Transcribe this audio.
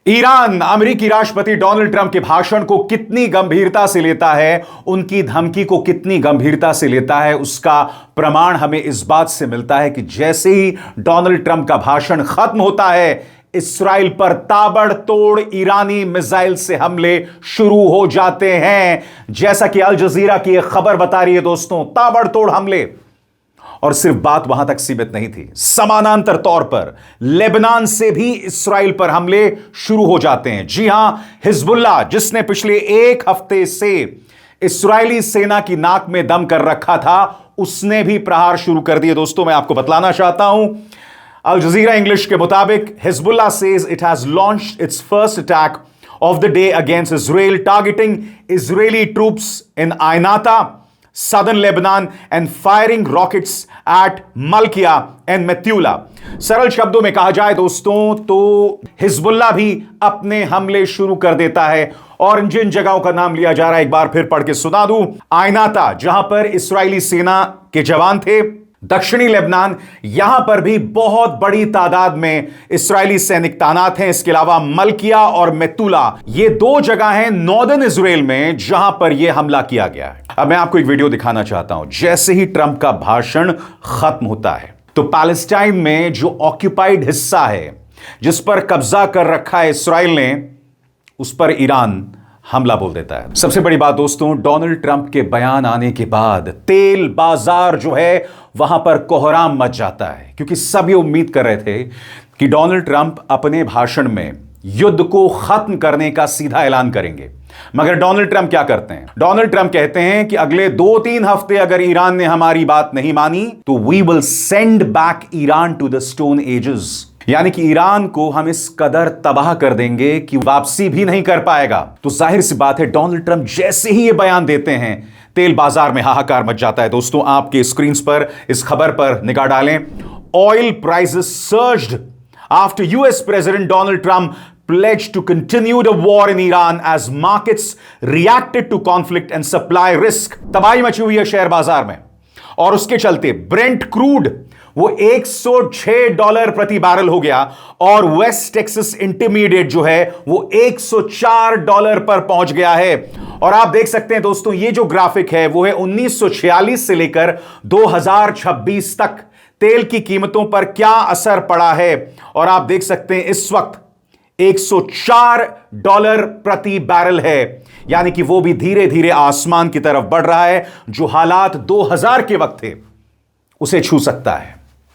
Iran अमेरिकी राष्ट्रपति Donald Trump के भाषण को कितनी गंभीरता से लेता है, उनकी धमकी को कितनी गंभीरता से लेता है, उसका प्रमाण हमें इस बात से मिलता है कि जैसे ही डोनाल्ड ट्रंप का भाषण खत्म होता है, इस्राइल पर ताबड़तोड़ ईरानी मिसाइल से हमले शुरू हो जाते हैं। जैसा कि अल जजीरा की एक खबर बता रही है दोस्तों, ताबड़तोड़ हमले। और सिर्फ बात वहां तक सीमित नहीं थी, समानांतर तौर पर लेबनान से भी इस्राइल पर हमले शुरू हो जाते हैं। जी हां, हिजबुल्लाह जिसने पिछले एक हफ्ते से इस्राइली सेना की नाक में दम कर रखा था, उसने भी प्रहार शुरू कर दिए। दोस्तों, मैं आपको बतलाना चाहता हूं, अल जजीरा इंग्लिश के मुताबिक Hezbollah says it has launched its first attack of the day against Israel, targeting Israeli troops in Aynata, Southern Lebanon and firing rockets at Malkia and Metula। सरल शब्दों में कहा जाए दोस्तों तो हिजबुल्लाह भी अपने हमले शुरू कर देता है। और जिन जगहों का नाम लिया जा रहा है एक बार फिर पढ़ के सुना दूं। आयनाता, जहां पर इस्राएली सेना के जवान थे। दक्षिणी लेबनान, यहां पर भी बहुत बड़ी तादाद में इस्राएली सैनिक तैनात हैं। इसके अलावा मलकिया और मेतुला, ये दो जगह हैं नॉर्दर्न इजराइल में जहां पर यह हमला किया गया है। अब मैं आपको एक वीडियो दिखाना चाहता हूं। जैसे ही ट्रंप का भाषण खत्म होता है तो पैलेस्टाइन में जो ऑक्यूपाइड हिस्सा है, जिस पर कब्जा कर रखा है इस्राइल ने, उस पर ईरान हमला बोल देता है। सबसे बड़ी बात दोस्तों, डोनाल्ड ट्रंप के बयान आने के बाद तेल बाजार जो है वहां पर कोहराम मच जाता है, क्योंकि सब ये उम्मीद कर रहे थे कि डोनाल्ड ट्रंप अपने भाषण में युद्ध को खत्म करने का सीधा ऐलान करेंगे। मगर डोनाल्ड ट्रंप क्या करते हैं? डोनाल्ड ट्रंप कहते हैं कि अगले 2-3 हफ्ते अगर ईरान ने हमारी बात नहीं मानी तो we will send back Iran to the stone ages. यानी कि ईरान को हम इस कदर तबाह कर देंगे कि वापसी भी नहीं कर पाएगा। तो जाहिर सी बात है, डोनाल्ड ट्रंप जैसे ही ये बयान देते हैं, तेल बाजार में हाहाकार मच जाता है। दोस्तों, आपके स्क्रीन पर इस खबर पर निगाह डालें। Oil prices surged after US president Donald Trump pledged to continue the war in Iran as markets reacted to conflict and supply risk। तबाही मची हुई है शेयर बाजार में, और उसके चलते ब्रेंट क्रूड वो $106 प्रति बैरल हो गया, और वेस्ट टेक्सास इंटरमीडिएट जो है वो $104 पर पहुंच गया है। और आप देख सकते हैं दोस्तों, ये जो ग्राफिक है वो है 1946 से लेकर 2026 तक तेल की कीमतों पर क्या असर पड़ा है। और आप देख सकते हैं इस वक्त $104 प्रति बैरल है, यानी कि वो भी धीरे धीरे आसमान की तरफ बढ़ रहा है। जो हालात 2000 के वक्त थे उसे छू सकता है।